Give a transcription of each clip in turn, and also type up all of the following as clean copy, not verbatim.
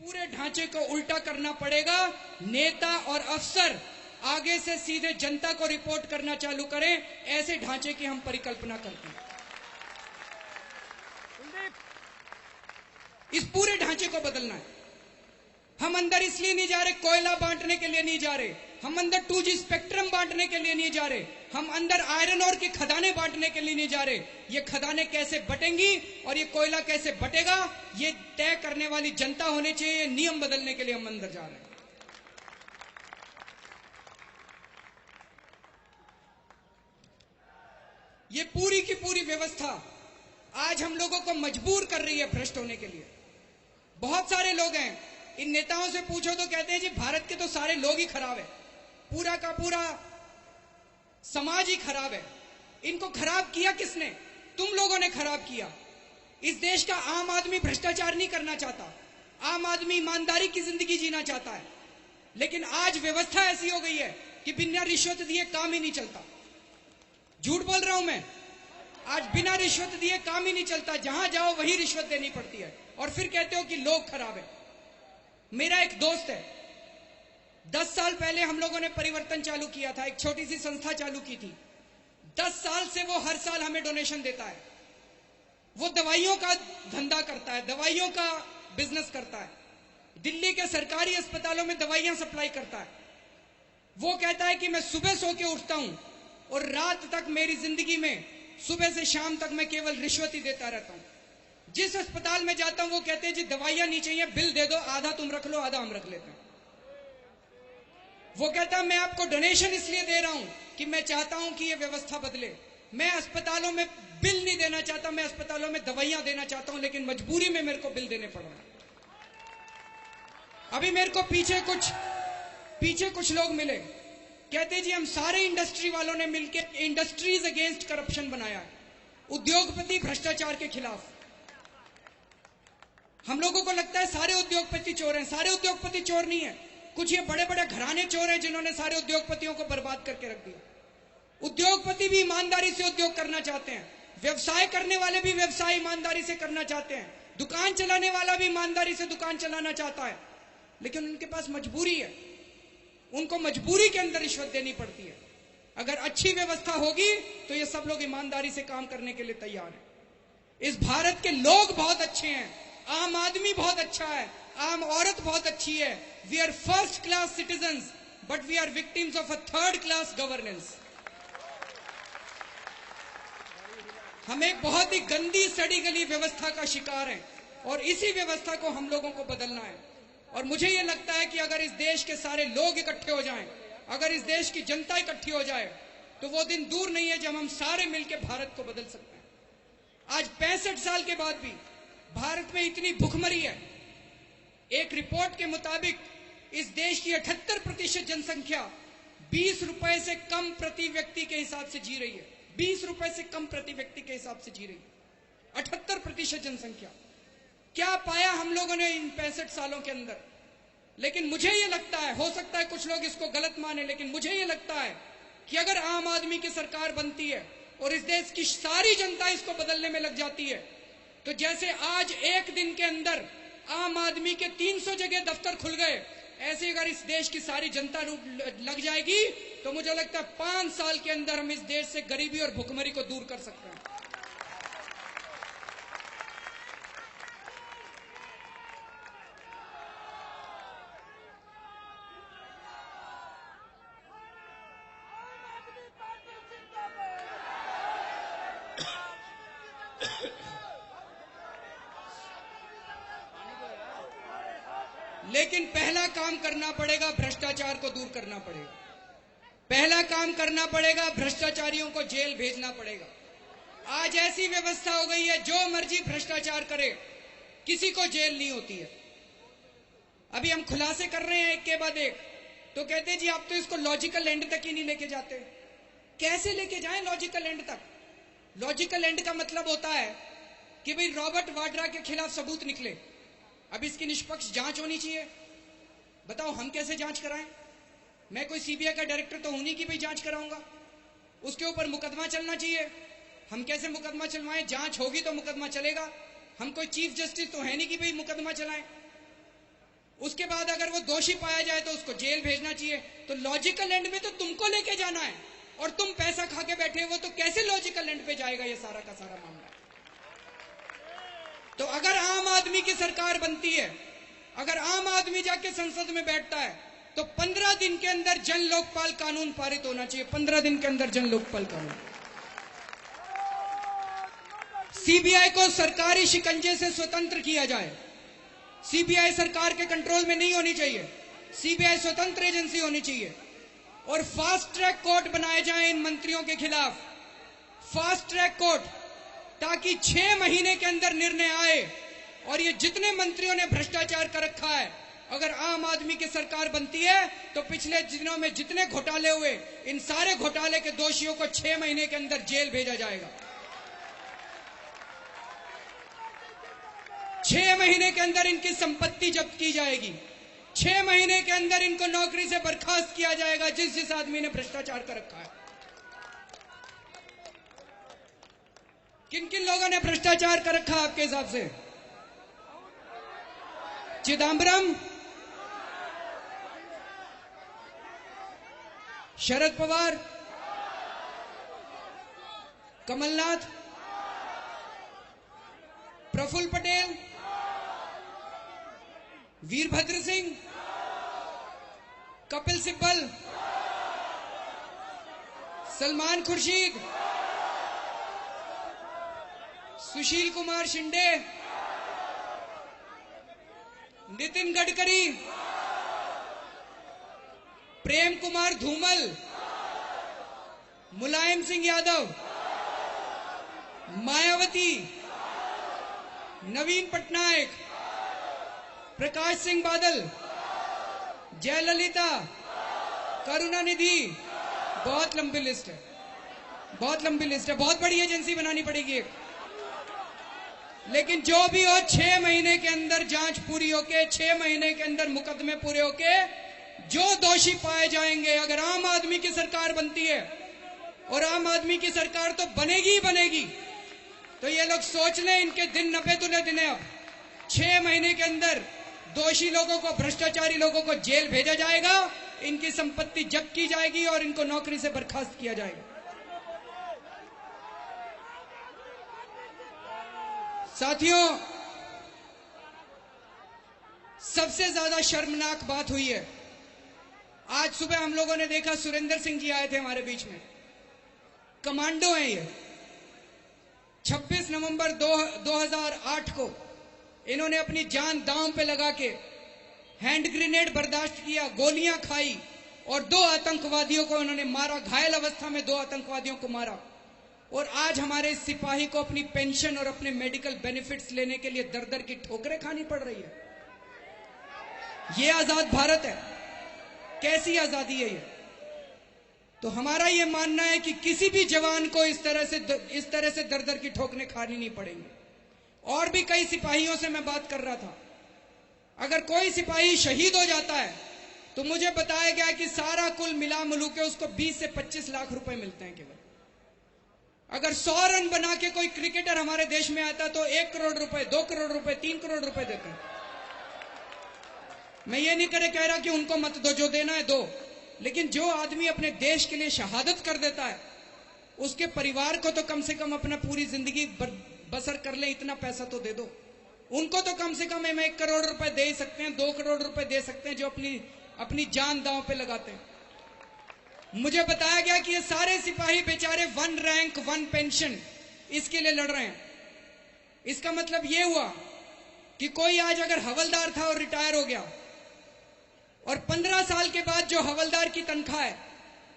पूरे ढांचे को उल्टा करना पड़ेगा। नेता और अफसर आगे से सीधे जनता को रिपोर्ट करना चालू करें, ऐसे ढांचे की हम परिकल्पना करते हैं। इस पूरे ढांचे को बदलना है। हम अंदर इसलिए नहीं जा रहे कोयला बांटने के लिए नहीं जा रहे, हम अंदर 2G स्पेक्ट्रम बांटने के लिए नहीं जा रहे, हम अंदर आयरन ओर की खदानें बांटने के लिए नहीं जा रहे। ये खदानें कैसे बटेंगी और ये कोयला कैसे बटेगा, ये तय करने वाली जनता होनी चाहिए। नियम बदलने के लिए हम अंदर जा रहे हैं। ये पूरी की पूरी व्यवस्था आज हम लोगों को मजबूर कर रही है भ्रष्ट होने के लिए। बहुत सारे लोग हैं, इन नेताओं से पूछो तो कहते हैं जी भारत के तो सारे लोग ही खराब है, पूरा का पूरा समाज ही खराब है। इनको खराब किया किसने? तुम लोगों ने खराब किया। इस देश का आम आदमी भ्रष्टाचार नहीं करना चाहता, आम आदमी ईमानदारी की जिंदगी जीना चाहता है। लेकिन आज व्यवस्था ऐसी हो गई है कि बिना रिश्वत दिए काम ही नहीं चलता। झूठ बोल रहा हूं मैं? आज बिना रिश्वत दिए काम ही नहीं चलता। जहां जाओ वही रिश्वत देनी पड़ती है और फिर कहते हो कि लोग खराब है। मेरा एक दोस्त है, 10 साल पहले हम लोगों ने परिवर्तन चालू किया था, एक छोटी सी संस्था चालू की थी। 10 साल से वो हर साल हमें डोनेशन देता है। वो दवाइयों का धंधा करता है, दवाइयों का बिजनेस करता है, दिल्ली के सरकारी अस्पतालों में दवाइयां सप्लाई करता है। वो कहता है कि मैं सुबह सो के उठता हूं और रात तक मेरी जिंदगी में सुबह से शाम तक मैं केवल रिश्वत ही देता रहता हूं। जिस अस्पताल में जाता हूं वो कहते हैं जी दवाइयां नहीं चाहिए, बिल दे दो, आधा तुम रख लो आधा हम रख लेते हैं। वो कहता है मैं आपको डोनेशन इसलिए दे रहा हूं कि मैं चाहता हूं कि ये व्यवस्था बदले। मैं अस्पतालों में बिल नहीं देना चाहता, मैं अस्पतालों में दवाइयां देना चाहता हूं, लेकिन मजबूरी में मेरे को बिल देने पड़ रहा है। अभी मेरे को पीछे कुछ लोग मिले, कहते जी हम सारे इंडस्ट्री वालों ने मिलकर इंडस्ट्रीज अगेंस्ट करप्शन बनाया है, उद्योगपति भ्रष्टाचार के खिलाफ। हम लोगों को लगता है सारे उद्योगपति चोर हैं। सारे उद्योगपति चोर नहीं है, कुछ ये बड़े बड़े घराने चोर हैं जिन्होंने सारे उद्योगपतियों को बर्बाद करके रख दिया। उद्योगपति भी ईमानदारी से उद्योग करना चाहते हैं, व्यवसाय करने वाले भी व्यवसाय ईमानदारी से करना चाहते हैं, दुकान चलाने वाला भी ईमानदारी से दुकान चलाना चाहता है, लेकिन उनके पास मजबूरी है, उनको मजबूरी के अंदर रिश्वत देनी पड़ती है। अगर अच्छी व्यवस्था होगी तो ये सब लोग ईमानदारी से काम करने के लिए तैयार हैं। इस भारत के लोग बहुत अच्छे हैं, आम आदमी बहुत अच्छा है, आम औरत बहुत अच्छी है। We are first class citizens but we are victims of a third class governance. हम एक बहुत ही गंदी सड़ी गली व्यवस्था का शिकार हैं और इसी व्यवस्था को हम लोगों को बदलना है। और मुझे यह लगता है कि अगर इस देश के सारे लोग इकट्ठे हो जाएं, अगर इस देश की जनता इकट्ठी हो जाए तो वो दिन दूर नहीं है जब हम सारे मिलकर भारत को बदल सकते हैं। आज 65 साल के बाद भी भारत में इतनी भुखमरी है। एक रिपोर्ट के मुताबिक इस देश की 78% जनसंख्या 20 रुपए से कम प्रति व्यक्ति के हिसाब से जी रही है। 20 रुपए से कम प्रति व्यक्ति के हिसाब से जी रही है 78% जनसंख्या। क्या पाया हम लोगों ने इन 65 सालों के अंदर? लेकिन मुझे यह लगता है, हो सकता है कुछ लोग इसको गलत माने, लेकिन मुझे यह लगता है कि अगर आम आदमी की सरकार बनती है और इस देश की सारी जनता इसको बदलने में लग जाती है, तो जैसे आज एक दिन के अंदर आम आदमी के 300 जगह दफ्तर खुल गए, ऐसे अगर इस देश की सारी जनता लग जाएगी तो मुझे लगता है 5 साल के अंदर हम इस देश से गरीबी और भुखमरी को दूर कर सकते हैं। लेकिन पहला काम करना पड़ेगा, भ्रष्टाचार को दूर करना पड़ेगा। पहला काम करना पड़ेगा, भ्रष्टाचारियों को जेल भेजना पड़ेगा। आज ऐसी व्यवस्था हो गई है जो मर्जी भ्रष्टाचार करे, किसी को जेल नहीं होती है। अभी हम खुलासे कर रहे हैं एक के बाद एक, तो कहते जी आप तो इसको लॉजिकल एंड तक ही नहीं लेके जाते। कैसे लेके जाएं लॉजिकल एंड तक? लॉजिकल एंड का मतलब होता है कि भाई रॉबर्ट वाड्रा के खिलाफ सबूत निकले, अब इसकी निष्पक्ष जांच होनी चाहिए। बताओ हम कैसे जांच कराएं? मैं कोई सीबीआई का डायरेक्टर तो हूं नहीं कि भाई जांच कराऊंगा। उसके ऊपर मुकदमा चलना चाहिए, हम कैसे मुकदमा चलवाएं? जांच होगी तो मुकदमा चलेगा। हम कोई चीफ जस्टिस तो है नहीं कि भाई मुकदमा चलाएं। उसके बाद अगर वो दोषी पाया जाए तो उसको जेल भेजना चाहिए। तो लॉजिकल एंड में तो तुमको लेके जाना है और तुम पैसा खा के बैठे हो, तो कैसे लॉजिकल एंड पे जाएगा ये सारा का सारा मामला? तो अगर आम आदमी की सरकार बनती है, अगर आम आदमी जाके संसद में बैठता है, तो 15 दिन के अंदर जन लोकपाल कानून पारित होना चाहिए। 15 दिन के अंदर जन लोकपाल कानून। सीबीआई को सरकारी शिकंजे से स्वतंत्र किया जाए। सीबीआई सरकार के कंट्रोल में नहीं होनी चाहिए, सीबीआई स्वतंत्र एजेंसी होनी चाहिए। और फास्ट ट्रैक कोर्ट बनाए जाएं इन मंत्रियों के खिलाफ, फास्ट ट्रैक कोर्ट, ताकि 6 महीने के अंदर निर्णय आए। और ये जितने मंत्रियों ने भ्रष्टाचार कर रखा है, अगर आम आदमी की सरकार बनती है तो पिछले दिनों में जितने घोटाले हुए, इन सारे घोटाले के दोषियों को 6 महीने के अंदर जेल भेजा जाएगा। 6 महीने के अंदर इनकी संपत्ति जब्त की जाएगी। 6 महीने के अंदर इनको नौकरी से बर्खास्त किया जाएगा, जिस आदमी ने भ्रष्टाचार कर रखा है। किन किन लोगों ने भ्रष्टाचार कर रखा आपके हिसाब से? चिदंबरम, शरद पवार, कमलनाथ, प्रफुल्ल पटेल, वीरभद्र सिंह, कपिल सिब्बल, सलमान खुर्शीद, सुशील कुमार शिंदे, नितिन गडकरी, प्रेम कुमार धूमल, मुलायम सिंह यादव, मायावती, नवीन पटनायक, प्रकाश सिंह बादल, जयललिता, करुणानिधि। बहुत लंबी लिस्ट है, बहुत लंबी लिस्ट है, बहुत बड़ी एजेंसी बनानी पड़ेगी एक। लेकिन जो भी हो, 6 महीने के अंदर जांच पूरी होके, 6 महीने के अंदर मुकदमे पूरे होके जो दोषी पाए जाएंगे, अगर आम आदमी की सरकार बनती है, और आम आदमी की सरकार तो बनेगी ही बनेगी, तो ये लोग सोच लें, इनके दिन नपे तुले दिन है। अब 6 महीने के अंदर दोषी लोगों को, भ्रष्टाचारी लोगों को जेल भेजा जाएगा, इनकी संपत्ति जब्त की जाएगी और इनको नौकरी से बर्खास्त किया जाएगा। साथियों, सबसे ज्यादा शर्मनाक बात हुई है, आज सुबह हम लोगों ने देखा सुरेंद्र सिंह जी आए थे हमारे बीच में। कमांडो हैं ये। 26 नवंबर 2008 को इन्होंने अपनी जान दांव पे लगा के हैंड ग्रेनेड बर्दाश्त किया, गोलियां खाई और 2 आतंकवादियों को इन्होंने मारा, घायल अवस्था में 2 आतंकवादियों को मारा। और आज हमारे इस सिपाही को अपनी पेंशन और अपने मेडिकल बेनिफिट्स लेने के लिए दर दर की ठोकरें खानी पड़ रही है। ये आजाद भारत है? कैसी आजादी है ये? तो हमारा ये मानना है कि किसी भी जवान को इस तरह से दर दर की ठोकरें खानी नहीं पड़ेंगी। और भी कई सिपाहियों से मैं बात कर रहा था, अगर कोई सिपाही शहीद हो जाता है तो मुझे बताया गया कि सारा कुल मिला मिलू के उसको 20 से 25 लाख रुपए मिलते हैं केवल। अगर 100 रन बना के कोई क्रिकेटर हमारे देश में आता तो 1 करोड़ रुपए, 2 करोड़ रुपए, 3 करोड़ रुपए देते हैं। मैं ये नहीं कह रहा कि उनको मत दो, जो देना है दो, लेकिन जो आदमी अपने देश के लिए शहादत कर देता है, उसके परिवार को तो कम से कम अपना पूरी जिंदगी बसर कर ले, इतना पैसा तो दे दो। उनको तो कम से कम हम 1 करोड़ रुपए दे सकते हैं, 2 करोड़ रुपए दे सकते हैं, जो अपनी जान दांव पे लगाते हैं। मुझे बताया गया कि ये सारे सिपाही बेचारे 1 रैंक 1 पेंशन इसके लिए लड़ रहे हैं। इसका मतलब ये हुआ कि कोई आज अगर हवलदार था और रिटायर हो गया, और 15 साल के बाद जो हवलदार की तनख्वाह है,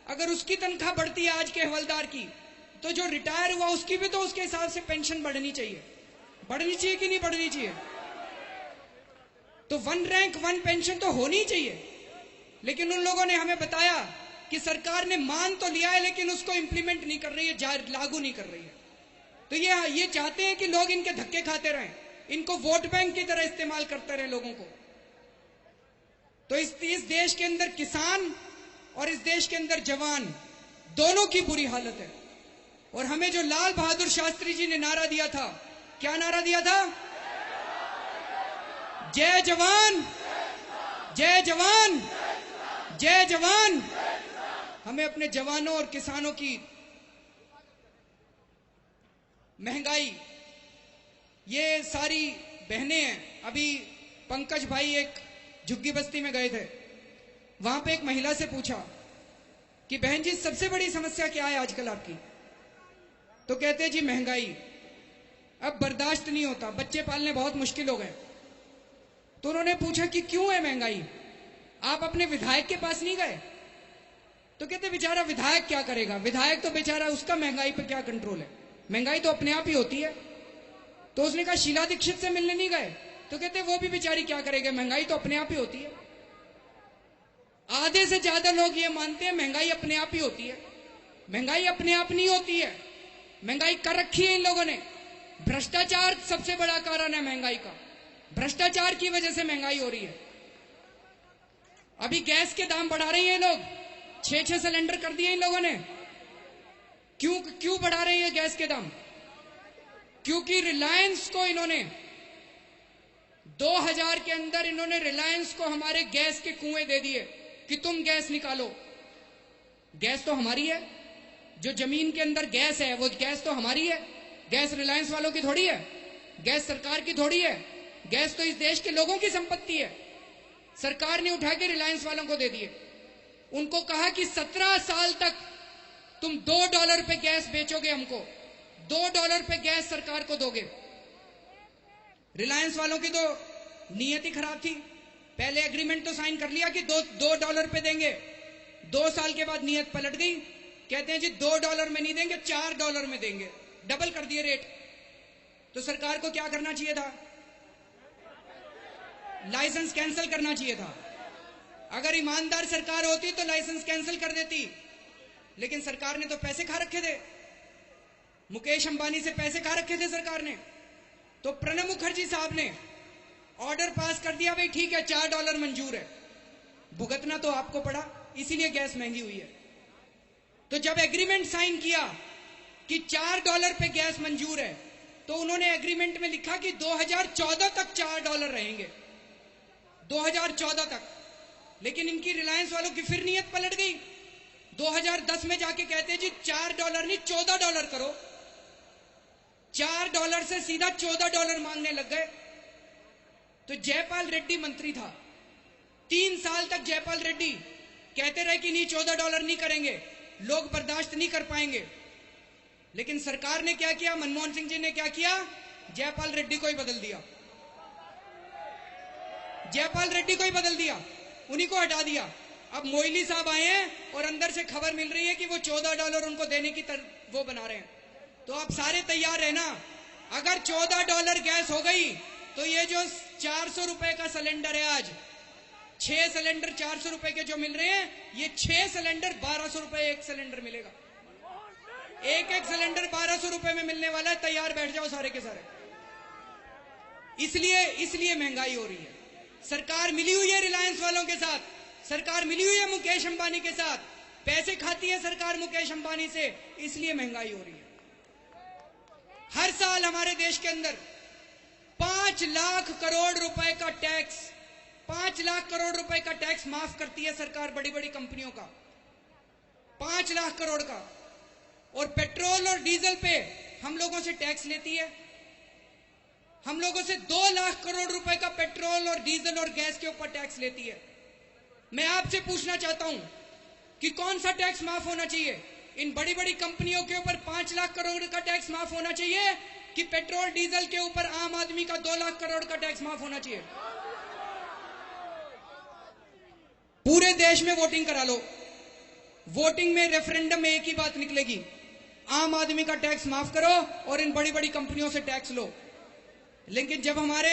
अगर उसकी तनख्वाह बढ़ती है आज के हवलदार की, तो जो रिटायर हुआ उसकी भी तो उसके हिसाब से पेंशन बढ़नी चाहिए। बढ़नी चाहिए कि नहीं बढ़नी चाहिए? तो 1 रैंक 1 पेंशन तो होनी चाहिए। लेकिन उन लोगों ने हमें बताया कि सरकार ने मान तो लिया है, लेकिन उसको इंप्लीमेंट नहीं कर रही है, लागू नहीं कर रही है। तो ये चाहते हैं कि लोग इनके धक्के खाते रहें, इनको वोट बैंक की तरह इस्तेमाल करते रहे लोगों को। तो इस देश के अंदर किसान और इस देश के अंदर जवान दोनों की बुरी हालत है। और हमें जो लाल बहादुर शास्त्री जी ने नारा दिया था, क्या नारा दिया था? जय जवान जय जवान, जय जवान। हमें अपने जवानों और किसानों की महंगाई, ये सारी बहनें हैं। अभी पंकज भाई एक झुग्गी बस्ती में गए थे, वहां पे एक महिला से पूछा कि बहन जी सबसे बड़ी समस्या क्या है आजकल आपकी? तो कहते हैं जी महंगाई, अब बर्दाश्त नहीं होता, बच्चे पालने बहुत मुश्किल हो गए। तो उन्होंने पूछा कि क्यों है महंगाई, आप अपने विधायक के पास नहीं गए? तो कहते बेचारा विधायक क्या करेगा, विधायक तो बेचारा, उसका महंगाई पे क्या कंट्रोल है, महंगाई तो अपने आप ही होती है। तो उसने कहा शीला दीक्षित से मिलने नहीं गए? तो कहते वो भी बेचारी क्या करेगा, महंगाई तो अपने आप ही होती है। आधे से ज्यादा लोग ये मानते हैं महंगाई अपने आप ही होती है। महंगाई अपने आप नहीं होती है, महंगाई कर रखी है इन लोगों ने। भ्रष्टाचार सबसे बड़ा कारण है महंगाई का, भ्रष्टाचार की वजह से महंगाई हो रही है। अभी गैस के दाम बढ़ा रहे हैं लोग, 6-6 सिलेंडर कर दिए इन लोगों ने। क्यों बढ़ा रहे हैं गैस के दाम? क्योंकि रिलायंस को इन्होंने 2000 के अंदर इन्होंने रिलायंस को हमारे गैस के कुएं दे दिए कि तुम गैस निकालो। गैस तो हमारी है, जो जमीन के अंदर गैस है वो गैस तो हमारी है, गैस रिलायंस वालों की थोड़ी है, गैस सरकार की थोड़ी है। गैस तो इस देश के लोगों की संपत्ति है। सरकार ने उठा के रिलायंस वालों को दे दिए। उनको कहा कि 17 साल तक तुम $2 पे गैस बेचोगे, हमको $2 पे गैस सरकार को दोगे। रिलायंस वालों की तो नीयत ही खराब थी, पहले एग्रीमेंट तो साइन कर लिया कि $2 पे देंगे, 2 साल के बाद नीयत पलट गई, कहते हैं जी $2 में नहीं देंगे, $4 में देंगे, डबल कर दिए रेट। तो सरकार को क्या करना चाहिए था? लाइसेंस कैंसिल करना चाहिए था। अगर ईमानदार सरकार होती तो लाइसेंस कैंसिल कर देती, लेकिन सरकार ने तो पैसे खा रखे थे, मुकेश अंबानी से पैसे खा रखे थे सरकार ने। तो प्रणब मुखर्जी साहब ने ऑर्डर पास कर दिया, भाई ठीक है $4 मंजूर है, भुगतना तो आपको पड़ा, इसीलिए गैस महंगी हुई है। तो जब एग्रीमेंट साइन किया कि $4 पे गैस मंजूर है, तो उन्होंने एग्रीमेंट में लिखा कि 2014 तक $4 रहेंगे, 2014 तक। लेकिन इनकी रिलायंस वालों की फिर नीयत पलट गई, 2010 में जाके कहते जी $4 नहीं $14 करो। $4 से सीधा $14 मांगने लग गए। तो जयपाल रेड्डी मंत्री था, 3 साल तक जयपाल रेड्डी कहते रहे कि नहीं $14 नहीं करेंगे, लोग बर्दाश्त नहीं कर पाएंगे। लेकिन सरकार ने क्या किया, मनमोहन सिंह जी ने क्या किया, जयपाल रेड्डी को ही बदल दिया, जयपाल रेड्डी को ही बदल दिया, उन्हीं को हटा दिया। अब मोइली साहब आए हैं और अंदर से खबर मिल रही है कि वो $14 उनको देने की वो बना रहे हैं। तो आप सारे तैयार रहना, अगर $14 गैस हो गई तो ये जो 400 रुपए का सिलेंडर है, आज 6 सिलेंडर 400 रुपए के जो मिल रहे हैं, ये 6 सिलेंडर 1200 रुपए एक सिलेंडर मिलेगा। एक सिलेंडर 1200 रुपए में मिलने वाला है, तैयार बैठ जाओ सारे के सारे। इसलिए महंगाई हो रही है। सरकार मिली हुई है रिलायंस वालों के साथ, सरकार मिली हुई है मुकेश अंबानी के साथ, पैसे खाती है सरकार मुकेश अंबानी से, इसलिए महंगाई हो रही है। हर साल हमारे देश के अंदर 5 लाख करोड़ रुपए का टैक्स, 5 लाख करोड़ रुपए का टैक्स माफ करती है सरकार बड़ी बड़ी कंपनियों का, 5 लाख करोड़ का। और पेट्रोल और डीजल पे हम लोगों से टैक्स लेती है, हम लोगों से 2 लाख करोड़ रुपए का पेट्रोल और डीजल और गैस के ऊपर टैक्स लेती है। मैं आपसे पूछना चाहता हूं कि कौन सा टैक्स माफ होना चाहिए? इन बड़ी बड़ी कंपनियों के ऊपर 5 लाख करोड़ का टैक्स माफ होना चाहिए कि पेट्रोल डीजल के ऊपर आम आदमी का 2 लाख करोड़ का टैक्स माफ होना चाहिए? पूरे देश में वोटिंग करा लो, वोटिंग में रेफरेंडम में एक ही बात निकलेगी, आम आदमी का टैक्स माफ करो और इन बड़ी बड़ी कंपनियों से टैक्स लो। लेकिन जब हमारे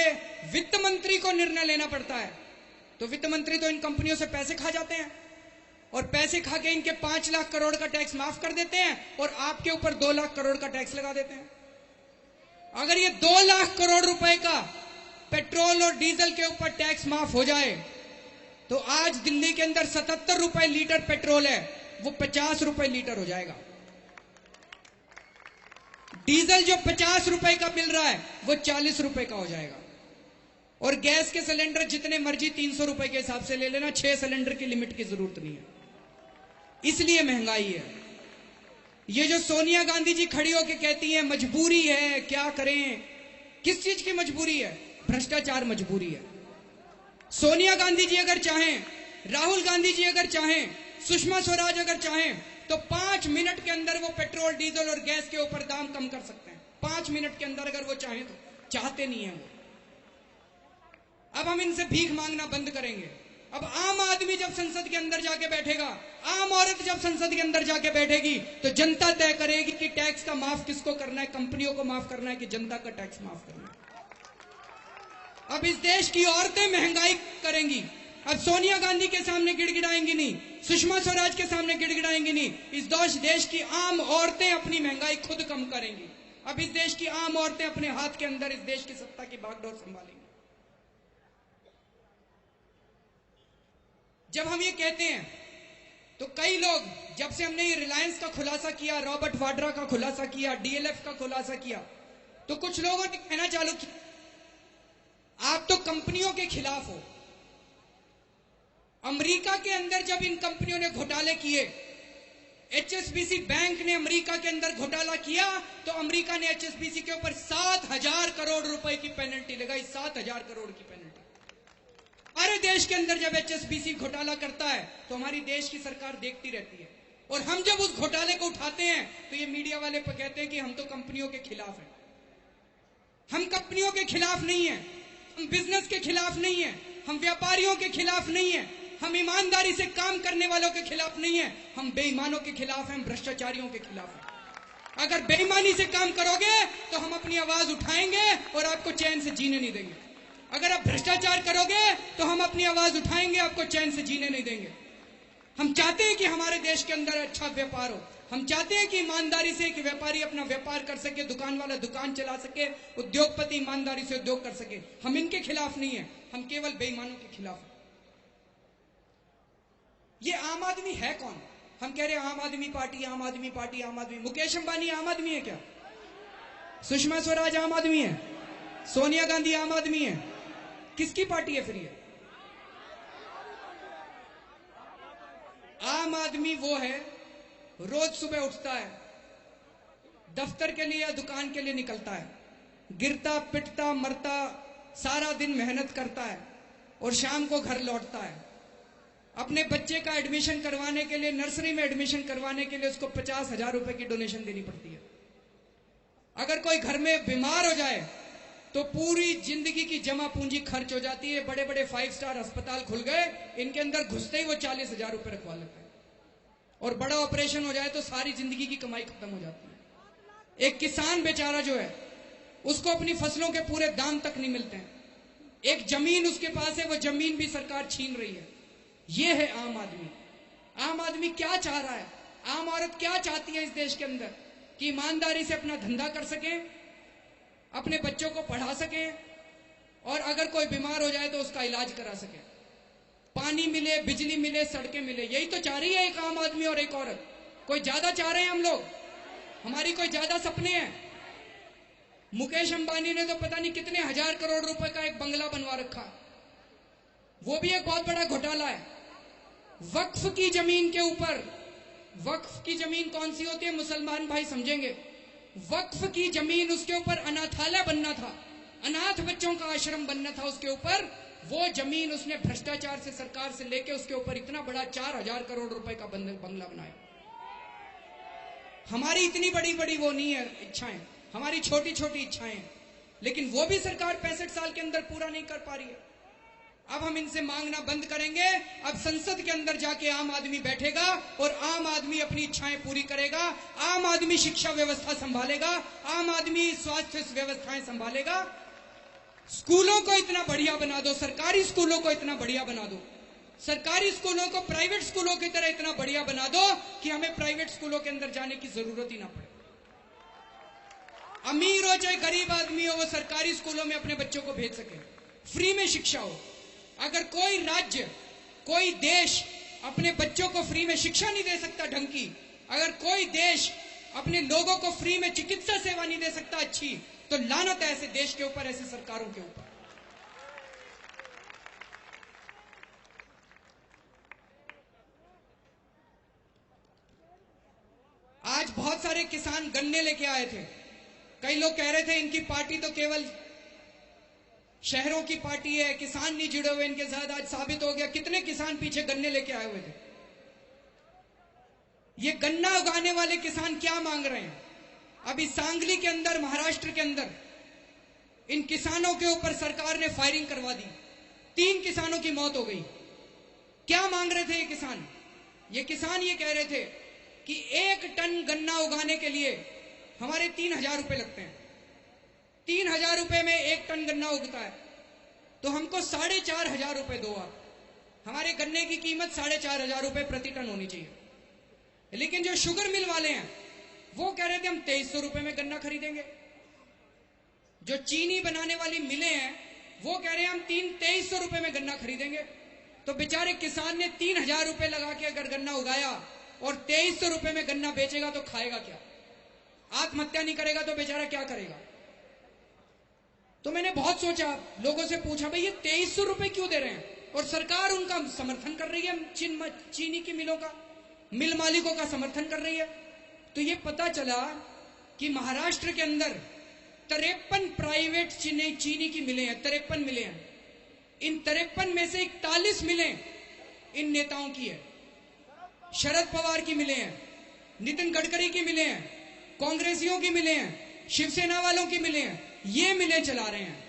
वित्त मंत्री को निर्णय लेना पड़ता है, तो वित्त मंत्री तो इन कंपनियों से पैसे खा जाते हैं और पैसे खा के इनके 5 लाख करोड़ का टैक्स माफ कर देते हैं और आपके ऊपर 2 लाख करोड़ का टैक्स लगा देते हैं। अगर ये 2 लाख करोड़ रुपए का पेट्रोल और डीजल के ऊपर टैक्स माफ हो जाए, तो आज दिल्ली के अंदर 77 रुपए लीटर पेट्रोल है, वो 50 रुपए लीटर हो जाएगा। डीजल जो 50 रुपए का मिल रहा है, वो 40 रुपए का हो जाएगा। और गैस के सिलेंडर जितने मर्जी 300 रुपए के हिसाब से ले लेना, 6 सिलेंडर की लिमिट की जरूरत नहीं है, इसलिए महंगाई है। ये जो सोनिया गांधी जी खड़ी होकर कहती हैं मजबूरी है, क्या करें, किस चीज की मजबूरी है? भ्रष्टाचार मजबूरी है। सोनिया गांधी जी अगर चाहें, राहुल गांधी जी अगर चाहें, सुषमा स्वराज अगर चाहें तो 5 मिनट के अंदर वो पेट्रोल डीजल और गैस के ऊपर दाम कम कर सकते हैं। 5 मिनट के अंदर अगर वो चाहें तो, चाहते नहीं है वो। अब हम इनसे भीख मांगना बंद करेंगे। अब आम आदमी जब संसद के अंदर जाके बैठेगा, आम औरत जब संसद के अंदर जाके बैठेगी तो जनता तय करेगी कि टैक्स का माफ किसको करना है, कंपनियों को माफ करना है कि जनता का टैक्स माफ करना है। अब इस देश की औरतें महंगाई करेंगी। अब सोनिया गांधी के सामने गिड़गिड़ाएंगी नहीं, सुषमा स्वराज के सामने गिड़गिड़ाएंगी नहीं। इस देश की आम औरतें अपनी महंगाई खुद कम करेंगी। अब इस देश की आम औरतें अपने हाथ के अंदर इस देश की सत्ता की बागडोर संभालेंगी। जब हम ये कहते हैं तो कई लोग, जब से हमने ये रिलायंस का खुलासा किया, रॉबर्ट वाड्रा का खुलासा किया, डीएलएफ का खुलासा किया, तो कुछ लोगों ने कहना चालू किया आप तो कंपनियों के खिलाफ हो। अमेरिका के अंदर जब इन कंपनियों ने घोटाले किए, एचएसबीसी बैंक ने अमेरिका के अंदर घोटाला किया तो अमेरिका ने एचएसबीसी के ऊपर 7,000 करोड़ रुपए की पेनल्टी लगाई। 7,000 करोड़ की पेनल्टी। हमारे देश के अंदर जब एचएसबीसी घोटाला करता है तो हमारी देश की सरकार देखती रहती है, और हम जब उस घोटाले को उठाते हैं तो ये मीडिया वाले पर कहते हैं कि हम तो कंपनियों के खिलाफ हैं। हम कंपनियों के खिलाफ नहीं है, हम बिजनेस के खिलाफ नहीं है, हम व्यापारियों के खिलाफ नहीं है, हम ईमानदारी से काम करने वालों के खिलाफ नहीं है, हम बेईमानों के खिलाफ हैं, भ्रष्टाचारियों के खिलाफ हैं। अगर बेईमानी से काम करोगे तो हम अपनी आवाज उठाएंगे और आपको चैन से जीने नहीं देंगे। अगर आप भ्रष्टाचार करोगे तो हम अपनी आवाज उठाएंगे, आपको चैन से जीने नहीं देंगे। हम चाहते हैं कि हमारे देश के अंदर अच्छा व्यापार हो। हम चाहते हैं कि ईमानदारी से कि व्यापारी अपना व्यापार कर सके, दुकान वाला दुकान चला सके, उद्योगपति ईमानदारी से उद्योग कर सके। हम इनके खिलाफ नहीं है, हम केवल बेईमानों के खिलाफ हैं। ये आम आदमी है कौन? हम कह रहे हैं आम आदमी पार्टी, आम आदमी पार्टी, आम आदमी। मुकेश अंबानी आम आदमी है क्या? सुषमा स्वराज आम आदमी है? सोनिया गांधी आम आदमी है? किसकी पार्टी है फिर ये? आम आदमी वो है रोज सुबह उठता है, दफ्तर के लिए या दुकान के लिए निकलता है, गिरता पिटता मरता सारा दिन मेहनत करता है और शाम को घर लौटता है। अपने बच्चे का एडमिशन करवाने के लिए, नर्सरी में एडमिशन करवाने के लिए उसको 50,000 रुपए की डोनेशन देनी पड़ती है। अगर कोई घर में बीमार हो जाए तो पूरी जिंदगी की जमा पूंजी खर्च हो जाती है। बड़े बड़े 5 स्टार अस्पताल खुल गए, इनके अंदर घुसते ही वो 40,000 रुपए रखवा लेते हैं, और बड़ा ऑपरेशन हो जाए तो सारी जिंदगी की कमाई खत्म हो जाती है। एक किसान बेचारा जो है उसको अपनी फसलों के पूरे दाम तक नहीं मिलते हैं। एक जमीन उसके पास है, वो जमीन भी सरकार छीन रही है। ये है आम आदमी। आम आदमी क्या चाह रहा है? आम औरत क्या चाहती है इस देश के अंदर? कि ईमानदारी से अपना धंधा कर सके, अपने बच्चों को पढ़ा सके, और अगर कोई बीमार हो जाए तो उसका इलाज करा सके, पानी मिले, बिजली मिले, सड़कें मिले। यही तो चाह रही है एक आम आदमी और एक औरत। कोई ज्यादा चाह रहे हैं हम लोग? हमारी कोई ज्यादा सपने हैं? मुकेश अंबानी ने तो पता नहीं कितने 1,000 करोड़ रुपए का एक बंगला बनवा रखा, वो भी एक बहुत बड़ा घोटाला है। वक्फ की जमीन के ऊपर, वक्फ की जमीन कौन सी होती है मुसलमान भाई समझेंगे। वक्फ की जमीन, उसके ऊपर अनाथालय बनना था, अनाथ बच्चों का आश्रम बनना था, उसके ऊपर वो जमीन उसने भ्रष्टाचार से, सरकार से लेके उसके ऊपर इतना बड़ा 4,000 करोड़ रुपए का बंगला बनाया। हमारी इतनी बड़ी बड़ी वो नहीं है इच्छाएं, हमारी छोटी छोटी इच्छाएं, लेकिन वो भी सरकार 65 साल के अंदर पूरा नहीं कर पा रही है। अब हम इनसे मांगना बंद करेंगे। अब संसद के अंदर जाके आम आदमी बैठेगा और आम आदमी अपनी इच्छाएं पूरी करेगा। आम आदमी शिक्षा व्यवस्था संभालेगा, आम आदमी स्वास्थ्य व्यवस्थाएं संभालेगा। स्कूलों को इतना बढ़िया बना दो, सरकारी स्कूलों को इतना बढ़िया बना दो, सरकारी स्कूलों को प्राइवेट स्कूलों की तरह इतना बढ़िया बना दो कि हमें प्राइवेट स्कूलों के अंदर जाने की जरूरत ही ना पड़े। अमीर हो चाहे गरीब आदमी हो, वो सरकारी स्कूलों में अपने बच्चों को भेज सके, फ्री में शिक्षा हो। अगर कोई राज्य, कोई देश अपने बच्चों को फ्री में शिक्षा नहीं दे सकता ढंग की, अगर कोई देश अपने लोगों को फ्री में चिकित्सा सेवा नहीं दे सकता अच्छी, तो लानत है ऐसे देश के ऊपर, ऐसी सरकारों के ऊपर। किसान गन्ने लेके आए थे। कई लोग कह रहे थे इनकी पार्टी तो केवल शहरों की पार्टी है, किसान नहीं जुड़े हुए इनके साथ। आज साबित हो गया कितने किसान पीछे गन्ने लेके आए हुए थे। ये गन्ना उगाने वाले किसान क्या मांग रहे हैं? अभी सांगली के अंदर, महाराष्ट्र के अंदर इन किसानों के ऊपर सरकार ने फायरिंग करवा दी, 3 किसानों की मौत हो गई। क्या मांग रहे थे ये किसान? ये किसान ये कह रहे थे कि 1 टन गन्ना उगाने के लिए हमारे 3,000 रुपए लगते हैं। 3,000 रुपए में 1 टन गन्ना उगता है, तो हमको 4,500 रुपए दो आप। हमारे गन्ने की कीमत 4,500 रुपए प्रति टन होनी चाहिए। लेकिन जो शुगर मिल वाले हैं वो कह रहे थे हम 2,300 रुपए में गन्ना खरीदेंगे। जो चीनी बनाने वाली मिलें हैं वो कह रहे हैं हम 2,300 रुपए में गन्ना खरीदेंगे। तो बेचारे किसान ने 3,000 रुपए लगा के अगर गन्ना उगाया और 2,300 रुपए में गन्ना बेचेगा तो खाएगा क्या? आत्महत्या नहीं करेगा तो बेचारा क्या करेगा? तो मैंने बहुत सोचा, लोगों से पूछा भाई ये 2,300 रुपए क्यों दे रहे हैं? और सरकार उनका समर्थन कर रही है, चीनी की मिलों का, मिल मालिकों का समर्थन कर रही है। तो ये पता चला कि महाराष्ट्र के अंदर 53 प्राइवेट चीनी की मिलें हैं, 53 मिलें हैं। इन 53 में से 41 मिलें इन नेताओं की है। शरद पवार की मिलें हैं, नितिन गडकरी की मिलें हैं, कांग्रेसियों की मिलें हैं, शिवसेना वालों की मिलें हैं। ये मिलें चला रहे हैं।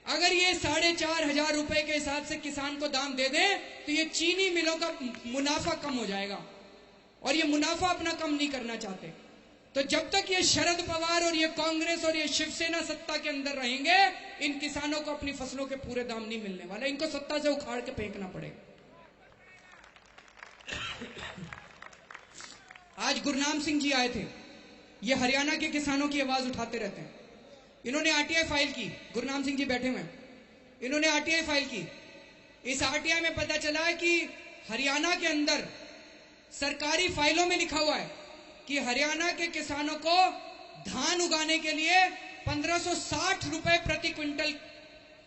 अगर ये 4,500 रुपए के हिसाब से किसान को दाम दे दें तो ये चीनी मिलों का मुनाफा कम हो जाएगा, और ये मुनाफा अपना कम नहीं करना चाहते। तो जब तक ये शरद पवार और ये कांग्रेस और ये शिवसेना सत्ता के अंदर रहेंगे, इन किसानों को अपनी फसलों के पूरे दाम नहीं मिलने वाले। इनको सत्ता से उखाड़ के फेंकना पड़ेगा। आज गुरनाम सिंह जी आए थे, ये हरियाणा के किसानों की आवाज उठाते रहते हैं। इन्होंने आरटीआई फाइल की, गुरनाम सिंह जी बैठे हुए हैं, इन्होंने आरटीआई फाइल की। इस आरटीआई में पता चला है कि हरियाणा के अंदर सरकारी फाइलों में लिखा हुआ है कि हरियाणा के किसानों को धान उगाने के लिए 1560 रुपए प्रति क्विंटल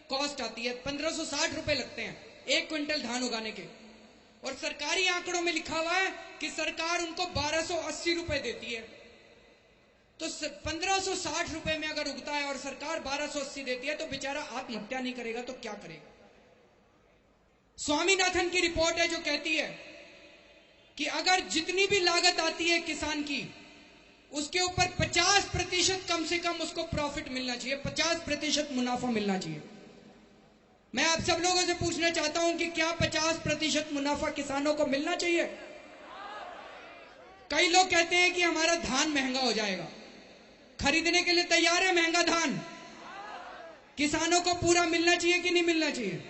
कॉस्ट आती है। 1560 रुपए लगते हैं 1 क्विंटल धान उगाने के। और सरकारी आंकड़ों में लिखा हुआ है कि सरकार उनको 1280 रुपए देती है। तो 1560 रुपए में अगर उगता है और सरकार 1280 देती है तो बेचारा आत्महत्या नहीं करेगा तो क्या करेगा? स्वामीनाथन की रिपोर्ट है जो कहती है कि अगर जितनी भी लागत आती है किसान की, उसके ऊपर 50% कम से कम उसको प्रॉफिट मिलना चाहिए, 50% मुनाफा मिलना चाहिए। मैं आप सब लोगों से पूछना चाहता हूं कि क्या 50% मुनाफा किसानों को मिलना चाहिए? कई लोग कहते हैं कि हमारा धान महंगा हो जाएगा। खरीदने के लिए तैयार है महंगा धान? किसानों को पूरा मिलना चाहिए कि नहीं मिलना चाहिए?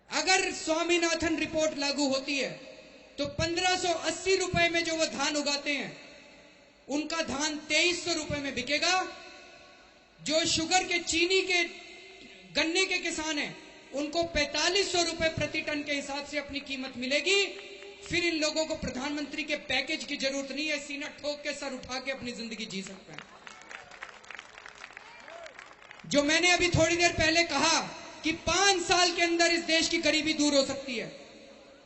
अगर स्वामीनाथन रिपोर्ट लागू होती है तो 1580 रुपए में जो वो धान उगाते हैं उनका धान 2300 रुपए में बिकेगा। जो शुगर के, चीनी के, गन्ने के किसान हैं उनको 4500 रुपए प्रति टन के हिसाब से अपनी कीमत मिलेगी। फिर इन लोगों को प्रधानमंत्री के पैकेज की जरूरत नहीं है, सीना ठोक के सर उठा के अपनी जिंदगी जी सकते हैं। जो मैंने अभी थोड़ी देर पहले कहा कि 5 साल के अंदर इस देश की गरीबी दूर हो सकती है।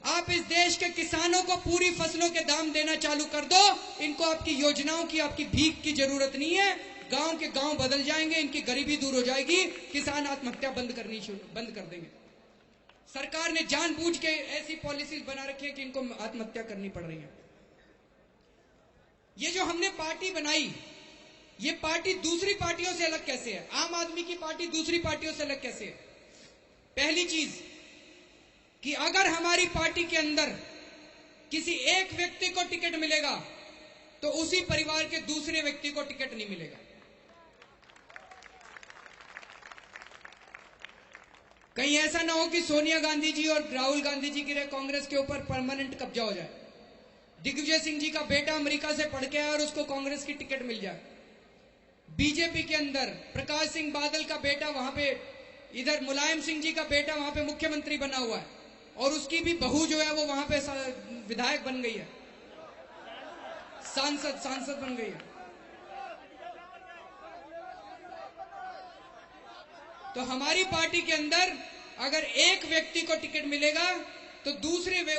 आप इस देश के किसानों को पूरी फसलों के दाम देना चालू कर दो, इनको आपकी योजनाओं की, आपकी भीख की जरूरत नहीं है। गांव के गांव बदल जाएंगे, इनकी गरीबी दूर हो जाएगी, किसान आत्महत्या बंद कर देंगे। सरकार ने जानबूझ के ऐसी पॉलिसीज बना रखी है कि इनको आत्महत्या करनी पड़ रही है। ये जो हमने पार्टी बनाई, ये पार्टी दूसरी पार्टियों से अलग कैसे है? आम आदमी की पार्टी दूसरी पार्टियों से अलग कैसे है? पहली चीज कि अगर हमारी पार्टी के अंदर किसी एक व्यक्ति को टिकट मिलेगा तो उसी परिवार के दूसरे व्यक्ति को टिकट नहीं मिलेगा। कहीं ऐसा ना हो कि सोनिया गांधी जी और राहुल गांधी जी की कांग्रेस के ऊपर परमानेंट कब्जा हो जाए। दिग्विजय सिंह जी का बेटा अमेरिका से पढ़ के आया और उसको कांग्रेस की टिकट मिल जाए। बीजेपी के अंदर प्रकाश सिंह बादल का बेटा वहां पे, इधर मुलायम सिंह जी का बेटा वहां पे मुख्यमंत्री बना हुआ है और उसकी भी बहू जो है वो वहां पे विधायक बन गई है, सांसद बन गई है। तो हमारी पार्टी के अंदर अगर एक व्यक्ति को टिकट मिलेगा तो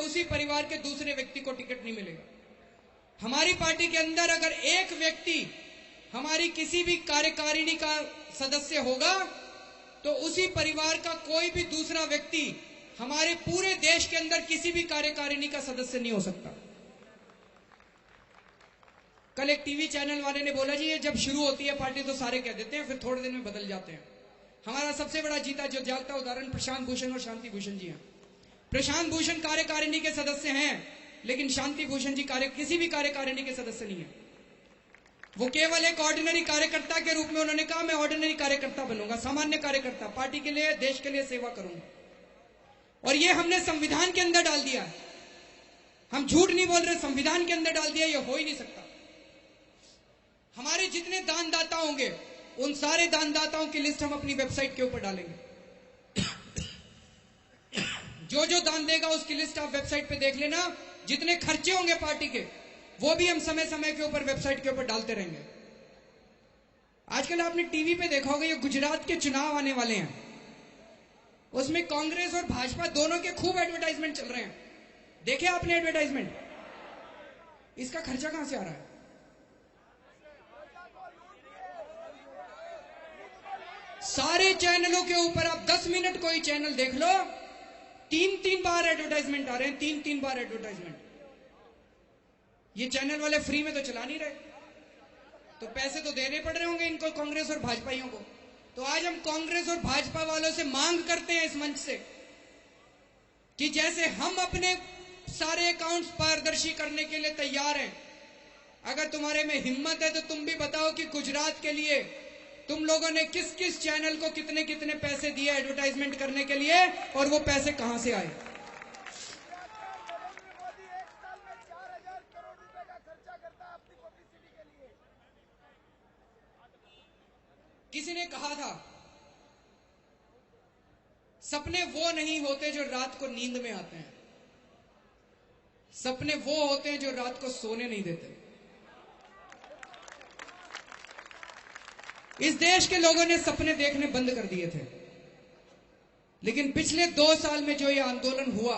उसी परिवार के दूसरे व्यक्ति को टिकट नहीं मिलेगा। हमारी पार्टी के अंदर अगर एक व्यक्ति हमारी किसी भी कार्यकारिणी का सदस्य होगा तो उसी परिवार का कोई भी दूसरा व्यक्ति हमारे पूरे देश के अंदर किसी भी कार्यकारिणी का सदस्य नहीं हो सकता। कल एक टीवी चैनल वाले ने बोला जी ये जब शुरू होती है पार्टी तो सारे कह देते हैं, फिर थोड़े दिन में बदल जाते हैं। हमारा सबसे बड़ा जीता जो जागता उदाहरण प्रशांत भूषण और शांति भूषण जी हैं। प्रशांत भूषण कार्यकारिणी के सदस्य हैं, लेकिन शांति भूषण जी किसी भी कार्यकारिणी के सदस्य नहीं है। वो केवल एक ऑर्डिनरी कार्यकर्ता के रूप में उन्होंने कहा मैं ऑर्डिनरी कार्यकर्ता बनूंगा, सामान्य कार्यकर्ता, पार्टी के लिए देश के लिए सेवा करूंगा। और ये हमने संविधान के अंदर डाल दिया है। हम झूठ नहीं बोल रहे, संविधान के अंदर डाल दिया, ये हो ही नहीं सकता। हमारे जितने दानदाता होंगे उन सारे दानदाताओं की लिस्ट हम अपनी वेबसाइट के ऊपर डालेंगे। जो जो दान देगा उसकी लिस्ट आप वेबसाइट पे देख लेना। जितने खर्चे होंगे पार्टी के वो भी हम समय समय के ऊपर वेबसाइट के ऊपर डालते रहेंगे। आजकल आपने टीवी पे देखा होगा ये गुजरात के चुनाव आने वाले हैं, उसमें कांग्रेस और भाजपा दोनों के खूब एडवर्टाइजमेंट चल रहे हैं। देखे आपने एडवर्टाइजमेंट? इसका खर्चा कहां से आ रहा है? सारे चैनलों के ऊपर आप 10 मिनट कोई चैनल देख लो, 3-3 बार एडवर्टाइजमेंट आ रहे हैं, 3-3 बार एडवर्टाइजमेंट। ये चैनल वाले फ्री में तो चला नहीं रहे, तो पैसे तो देने पड़ रहे होंगे इनको, कांग्रेस और भाजपाइयों को। तो आज हम कांग्रेस और भाजपा वालों से मांग करते हैं इस मंच से कि जैसे हम अपने सारे अकाउंट्स पारदर्शी करने के लिए तैयार हैं, अगर तुम्हारे में हिम्मत है तो तुम भी बताओ कि गुजरात के लिए तुम लोगों ने किस किस चैनल को कितने कितने पैसे दिए एडवर्टाइजमेंट करने के लिए, और वो पैसे कहां से आए। किसी ने कहा था सपने वो नहीं होते जो रात को नींद में आते हैं, सपने वो होते हैं जो रात को सोने नहीं देते। इस देश के लोगों ने सपने देखने बंद कर दिए थे, लेकिन पिछले 2 साल में जो ये आंदोलन हुआ,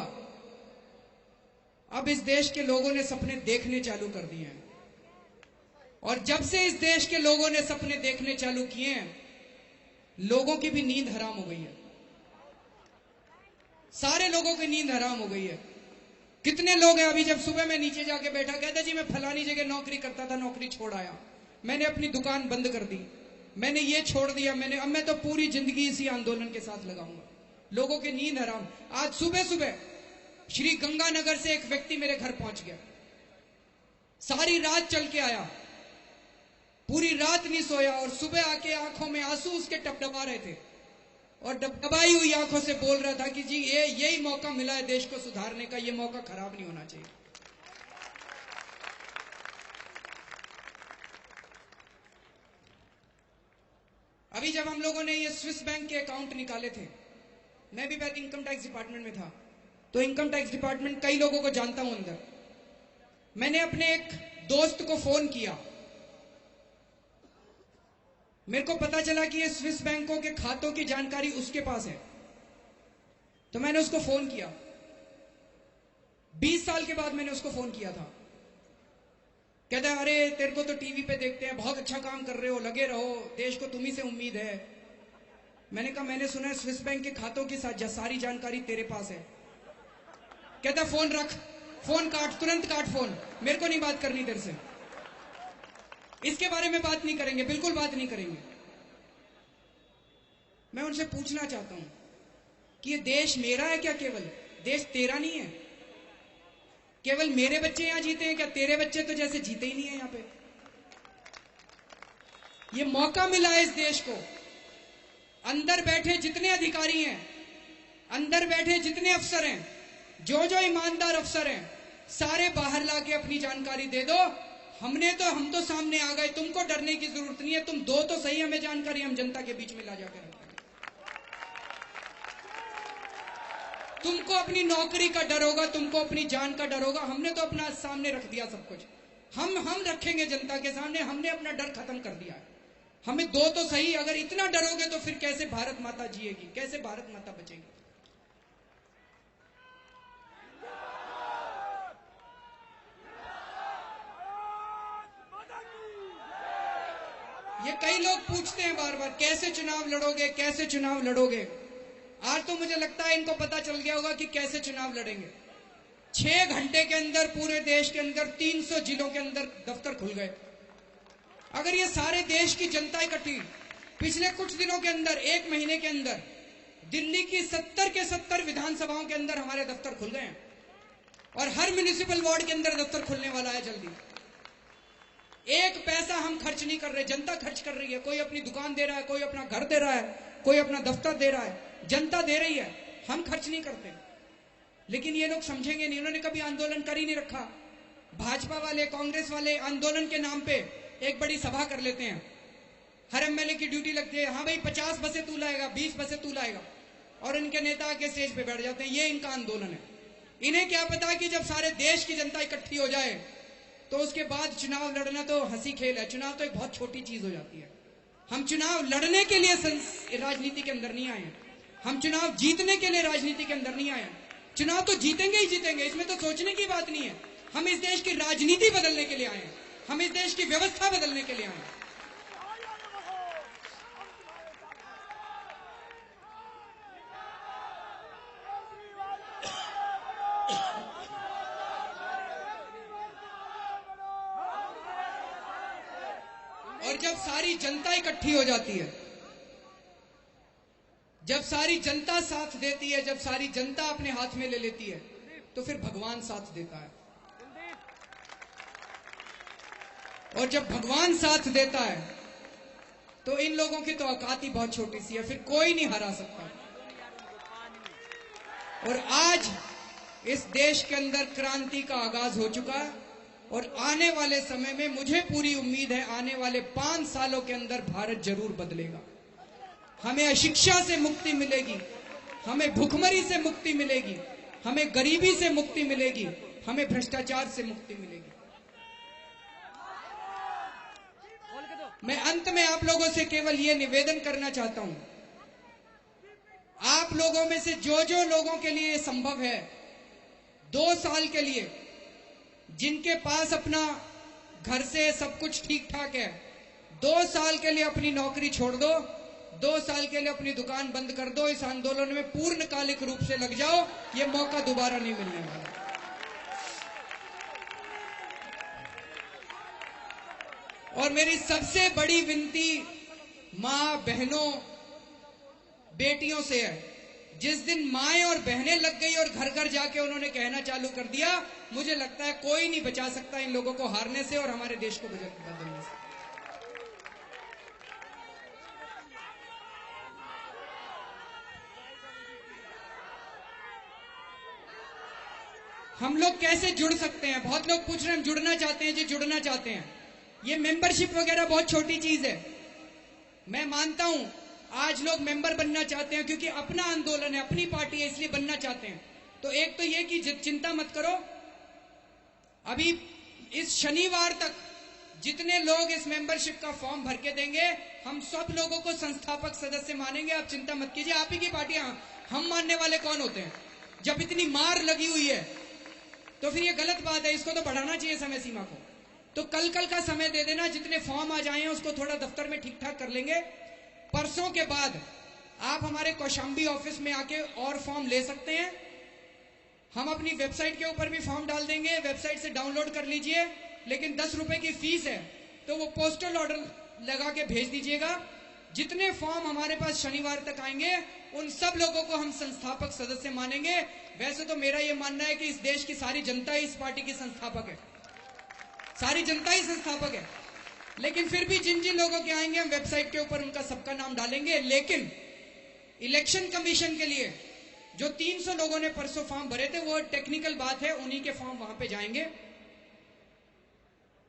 अब इस देश के लोगों ने सपने देखने चालू कर दिए हैं। और जब से इस देश के लोगों ने सपने देखने चालू किए हैं, लोगों की भी नींद हराम हो गई है। सारे लोगों की नींद हराम हो गई है। कितने लोग हैं, अभी जब सुबह मैं नीचे जाके बैठा, कहता जी मैं फलानी जगह नौकरी करता था, नौकरी छोड़ आया, मैंने अपनी दुकान बंद कर दी, मैंने ये छोड़ दिया, अब मैं तो पूरी जिंदगी इसी आंदोलन के साथ लगाऊंगा। लोगों की नींद हराम। आज सुबह सुबह श्री गंगानगर से एक व्यक्ति मेरे घर पहुंच गया, सारी रात चल के आया, पूरी रात नहीं सोया, और सुबह आके आंखों में आंसू उसके टपटपा रहे थे, और डबडबाई हुई आंखों से बोल रहा था कि जी यही मौका मिला है देश को सुधारने का, ये मौका खराब नहीं होना चाहिए। अभी जब हम लोगों ने ये स्विस बैंक के अकाउंट निकाले थे, मैं भी पहले इनकम टैक्स डिपार्टमेंट में था, तो इनकम टैक्स डिपार्टमेंट कई लोगों को जानता हूं अंदर। मैंने अपने एक दोस्त को फोन किया, मेरे को पता चला कि ये स्विस बैंकों के खातों की जानकारी उसके पास है, तो मैंने उसको फोन किया। 20 साल के बाद मैंने उसको फोन किया था। कहता है अरे तेरे को तो टीवी पे देखते हैं, बहुत अच्छा काम कर रहे हो, लगे रहो, देश को तुम्ही से उम्मीद है। मैंने कहा मैंने सुना है स्विस बैंक के खातों की सारी जानकारी तेरे पास है। कहता फोन रख, फोन काट, तुरंत काट फोन, मेरे को नहीं बात करनी तेरे से, इसके बारे में बात नहीं करेंगे, बिल्कुल बात नहीं करेंगे। मैं उनसे पूछना चाहता हूं कि ये देश मेरा है क्या? केवल देश तेरा नहीं है? केवल मेरे बच्चे यहां जीते हैं क्या? तेरे बच्चे तो जैसे जीते ही नहीं है यहां पे। ये मौका मिला है इस देश को, अंदर बैठे जितने अधिकारी हैं, अंदर बैठे जितने अफसर हैं, जो जो ईमानदार अफसर हैं, सारे बाहर लाके अपनी जानकारी दे दो। हम तो सामने आ गए, तुमको डरने की जरूरत नहीं है, तुम दो तो सही हमें जानकारी, हम जनता के बीच में ला जाकर रखेंगे। तुमको अपनी नौकरी का डर होगा, तुमको अपनी जान का डर होगा, हमने तो अपना सामने रख दिया सब कुछ। हम रखेंगे जनता के सामने, हमने अपना डर खत्म कर दिया है। हमें दो तो सही, अगर इतना डरोगे तो फिर कैसे भारत माता जिएगी, कैसे भारत माता बचेगी? कई लोग पूछते हैं बार बार, कैसे चुनाव लड़ोगे, कैसे चुनाव लड़ोगे। आज तो मुझे लगता है इनको पता चल गया होगा कि कैसे चुनाव लड़ेंगे। 6 घंटे के अंदर पूरे देश के अंदर 300 जिलों के अंदर दफ्तर खुल गए। अगर ये सारे देश की जनता इकट्ठी पिछले कुछ दिनों के अंदर, 1 महीने के अंदर दिल्ली की 70 के 70 विधानसभाओं के अंदर हमारे दफ्तर खुल गए हैं और हर म्युनिसिपल वार्ड के अंदर दफ्तर खुलने वाला है जल्दी। एक पैसा हम खर्च नहीं कर रहे, जनता खर्च कर रही है। कोई अपनी दुकान दे रहा है, कोई अपना घर दे रहा है, कोई अपना दफ्तर दे रहा है, जनता दे रही है, हम खर्च नहीं करते। लेकिन ये लोग समझेंगे नहीं, उन्होंने कभी आंदोलन कर ही नहीं रखा। भाजपा वाले, कांग्रेस वाले आंदोलन के नाम पे एक बड़ी सभा कर लेते हैं, हर एमएलए की ड्यूटी लगती है, हाँ भाई 50 बसें तू लाएगा, 20 बसें तू लाएगा, और इनके नेता आके स्टेज पे बैठ जाते हैं। ये इनका आंदोलन है। इन्हें क्या पता कि जब सारे देश की जनता इकट्ठी हो जाए तो उसके बाद चुनाव लड़ना तो हंसी खेल है। चुनाव तो एक बहुत छोटी चीज हो जाती है। हम चुनाव लड़ने के लिए राजनीति के अंदर नहीं आए हैं, हम चुनाव जीतने के लिए राजनीति के अंदर नहीं आए हैं। चुनाव तो जीतेंगे ही जीतेंगे, इसमें तो सोचने की बात नहीं है। हम इस देश की राजनीति बदलने के लिए आए हैं, हम इस देश की व्यवस्था बदलने के लिए आए हैं। और जब सारी जनता इकट्ठी हो जाती है, जब सारी जनता साथ देती है, जब सारी जनता अपने हाथ में ले लेती है, तो फिर भगवान साथ देता है। और जब भगवान साथ देता है तो इन लोगों की तो औकात ही बहुत छोटी सी है, फिर कोई नहीं हरा सकता। और आज इस देश के अंदर क्रांति का आगाज हो चुका है और आने वाले समय में मुझे पूरी उम्मीद है, आने वाले 5 सालों के अंदर भारत जरूर बदलेगा। हमें अशिक्षा से मुक्ति मिलेगी, हमें भूखमरी से मुक्ति मिलेगी, हमें गरीबी से मुक्ति मिलेगी, हमें भ्रष्टाचार से मुक्ति मिलेगी। मैं अंत में आप लोगों से केवल ये निवेदन करना चाहता हूं, आप लोगों में से जो जो लोगों के लिए संभव है, 2 साल के लिए जिनके पास अपना घर से सब कुछ ठीक ठाक है, 2 साल के लिए अपनी नौकरी छोड़ दो, 2 साल के लिए अपनी दुकान बंद कर दो, इस आंदोलन में पूर्णकालिक रूप से लग जाओ। ये मौका दोबारा नहीं मिलने वाला। और मेरी सबसे बड़ी विनती मां, बहनों, बेटियों से है, जिस दिन माएं और बहनें लग गई और घर घर जाके उन्होंने कहना चालू कर दिया, मुझे लगता है कोई नहीं बचा सकता इन लोगों को हारने से और हमारे देश को बदलने से। हम लोग कैसे जुड़ सकते हैं? बहुत लोग पूछ रहे हैं हम जुड़ना चाहते हैं जी, जुड़ना चाहते हैं। ये मेंबरशिप वगैरह बहुत छोटी चीज है। मैं मानता हूं आज लोग मेंबर बनना चाहते हैं क्योंकि अपना आंदोलन है, अपनी पार्टी है, इसलिए बनना चाहते हैं। तो एक तो ये कि चिंता मत करो, अभी इस शनिवार तक जितने लोग इस मेंबरशिप का फॉर्म भर के देंगे, हम सब लोगों को संस्थापक सदस्य मानेंगे। आप चिंता मत कीजिए, आप ही की पार्टी। हम मानने वाले कौन होते हैं? जब इतनी मार लगी हुई है तो फिर ये गलत बात है, इसको तो बढ़ाना चाहिए समय सीमा को। तो कल का समय दे देना, जितने फॉर्म आ जाए हैं उसको थोड़ा दफ्तर में ठीक ठाक कर लेंगे। परसों के बाद आप हमारे कौशाम्बी ऑफिस में आके और फॉर्म ले सकते हैं। हम अपनी वेबसाइट के ऊपर भी फॉर्म डाल देंगे, वेबसाइट से डाउनलोड कर लीजिए। लेकिन 10 रुपए की फीस है, तो वो पोस्टल ऑर्डर लगा के भेज दीजिएगा। जितने फॉर्म हमारे पास शनिवार तक आएंगे उन सब लोगों को हम संस्थापक सदस्य मानेंगे। वैसे तो मेरा यह मानना है कि इस देश की सारी जनता ही इस पार्टी की संस्थापक है, सारी जनता ही संस्थापक है। लेकिन फिर भी जिन जिन लोगों के आएंगे हम वेबसाइट के ऊपर उनका सबका नाम डालेंगे। लेकिन इलेक्शन कमीशन के लिए जो 300 लोगों ने परसों फॉर्म भरे थे, वो टेक्निकल बात है, उन्हीं के फॉर्म वहां पे जाएंगे।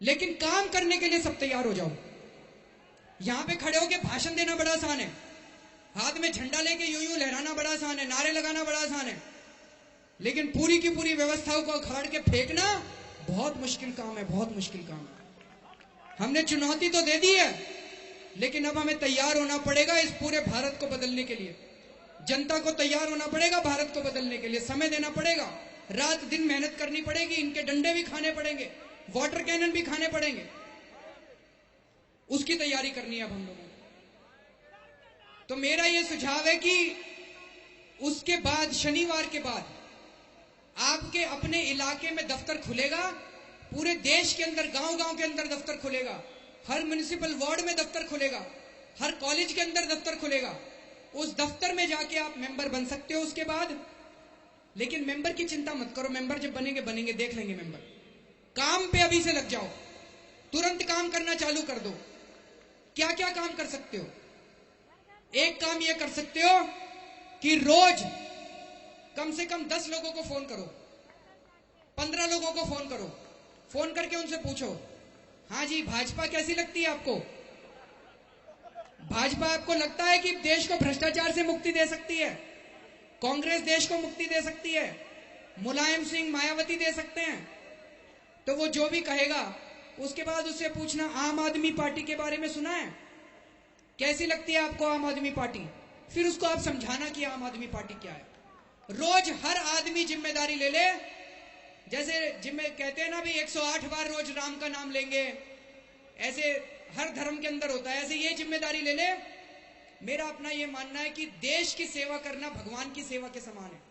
लेकिन काम करने के लिए सब तैयार हो जाओ। यहां पे खड़े होकर भाषण देना बड़ा आसान है, हाथ में झंडा लेके यूं लहराना बड़ा आसान है, नारे लगाना बड़ा आसान है। लेकिन पूरी की पूरी व्यवस्थाओं को उखाड़ के फेंकना बहुत मुश्किल काम है, बहुत मुश्किल काम है। हमने चुनौती तो दे दी है, लेकिन अब हमें तैयार होना पड़ेगा इस पूरे भारत को बदलने के लिए। जनता को तैयार होना पड़ेगा भारत को बदलने के लिए, समय देना पड़ेगा, रात दिन मेहनत करनी पड़ेगी, इनके डंडे भी खाने पड़ेंगे, वाटर कैनन भी खाने पड़ेंगे। उसकी तैयारी करनी है अब हम लोगों को। तो मेरा यह सुझाव है कि उसके बाद, शनिवार के बाद आपके अपने इलाके में दफ्तर खुलेगा, पूरे देश के अंदर गांव-गांव के अंदर दफ्तर खुलेगा, हर म्युनिसिपल वार्ड में दफ्तर खुलेगा, हर कॉलेज के अंदर दफ्तर खुलेगा। उस दफ्तर में जाके आप मेंबर बन सकते हो उसके बाद। लेकिन मेंबर की चिंता मत करो, मेंबर जब बनेंगे बनेंगे, देख लेंगे मेंबर। काम पे अभी से लग जाओ, तुरंत काम करना चालू कर दो। क्या क्या काम कर सकते हो? एक काम यह कर सकते हो कि रोज कम से कम 10 लोगों को फोन करो, 15 लोगों को फोन करो। फोन करके उनसे पूछो, हाँ जी भाजपा कैसी लगती है आपको? भाजपा आपको लगता है कि देश को भ्रष्टाचार से मुक्ति दे सकती है? कांग्रेस देश को मुक्ति दे सकती है? मुलायम सिंह, मायावती दे सकते हैं? तो वो जो भी कहेगा उसके बाद उससे पूछना, आम आदमी पार्टी के बारे में सुना है? कैसी लगती है आपको आम आदमी पार्टी? फिर उसको आप समझाना कि आम आदमी पार्टी क्या है। रोज हर आदमी जिम्मेदारी ले ले। जैसे कहते हैं ना भी 108 बार रोज राम का नाम लेंगे, ऐसे हर धर्म के अंदर होता है, ऐसे ये जिम्मेदारी ले ले। मेरा अपना ये मानना है कि देश की सेवा करना भगवान की सेवा के समान है।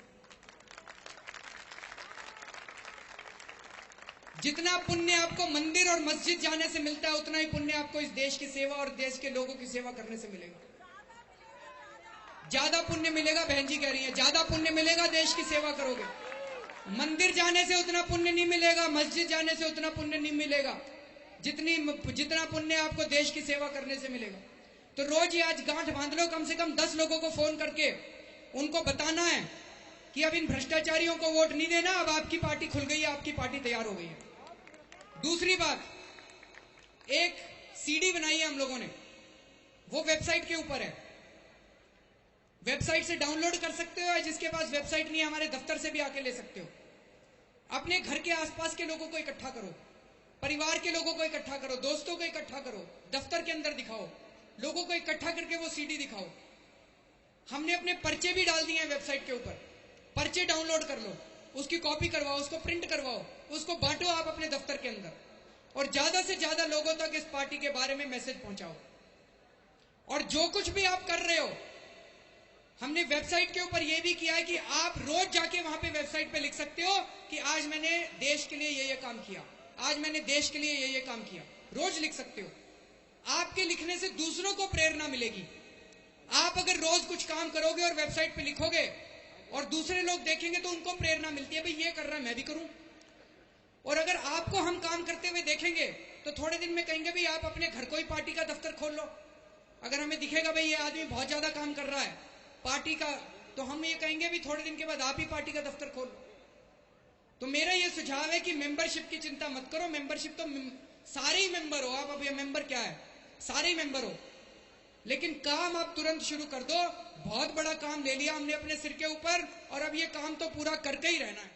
जितना पुण्य आपको मंदिर और मस्जिद जाने से मिलता है, उतना ही पुण्य आपको इस देश की सेवा और देश के लोगों की सेवा करने से मिलेगा। ज्यादा पुण्य मिलेगा, बहन जी कह रही है, ज्यादा पुण्य मिलेगा देश की सेवा करोगे। मंदिर जाने से उतना पुण्य नहीं मिलेगा, मस्जिद जाने से उतना पुण्य नहीं मिलेगा जितना पुण्य आपको देश की सेवा करने से मिलेगा। तो रोज ही आज गांठ बांध लो, कम से कम 10 लोगों को फोन करके उनको बताना है कि अब इन भ्रष्टाचारियों को वोट नहीं देना, अब आपकी पार्टी खुल गई है, आपकी पार्टी तैयार हो गई है। दूसरी बात, एक सीडी बनाई है हम लोगों ने, वो वेबसाइट के ऊपर है, वेबसाइट से डाउनलोड कर सकते हो, या जिसके पास वेबसाइट नहीं है हमारे दफ्तर से भी आके ले सकते हो। अपने घर के आसपास के लोगों को इकट्ठा करो, परिवार के लोगों को इकट्ठा करो, दोस्तों को इकट्ठा करो, दफ्तर के अंदर दिखाओ, लोगों को इकट्ठा करके वो सीडी दिखाओ। हमने अपने पर्चे भी डाल दिए हैं वेबसाइट के ऊपर, पर्चे डाउनलोड कर लो, उसकी कॉपी करवाओ, उसको प्रिंट करवाओ, उसको बांटो आप अपने दफ्तर के अंदर, और ज्यादा से ज्यादा लोगों तक इस पार्टी के बारे में मैसेज पहुंचाओ। और जो कुछ भी आप कर रहे हो, हमने वेबसाइट के ऊपर यह भी किया है कि आप रोज जाके वहां पे वेबसाइट पे लिख सकते हो कि आज मैंने देश के लिए ये काम किया, आज मैंने देश के लिए ये काम किया, रोज लिख सकते हो। आपके लिखने से दूसरों को प्रेरणा मिलेगी। आप अगर रोज कुछ काम करोगे और वेबसाइट पे लिखोगे और दूसरे लोग देखेंगे तो उनको प्रेरणा मिलती है, भाई ये कर रहा है मैं भी करूं। और अगर आपको हम काम करते हुए देखेंगे तो थोड़े दिन में कहेंगे भाई आप अपने घर को ही पार्टी का दफ्तर खोल लो। अगर हमें दिखेगा भाई ये आदमी बहुत ज्यादा काम कर रहा है पार्टी का, तो हम ये कहेंगे भी थोड़े दिन के बाद आप ही पार्टी का दफ्तर खोल लो। तो मेरा ये सुझाव है कि मेंबरशिप की चिंता मत करो। मेंबरशिप तो सारे ही मेंबर हो आप, अब ये मेंबर क्या है, सारे ही मेंबर हो, लेकिन काम आप तुरंत शुरू कर दो। बहुत बड़ा काम ले लिया हमने अपने सिर के ऊपर और अब ये काम तो पूरा करके ही रहना है।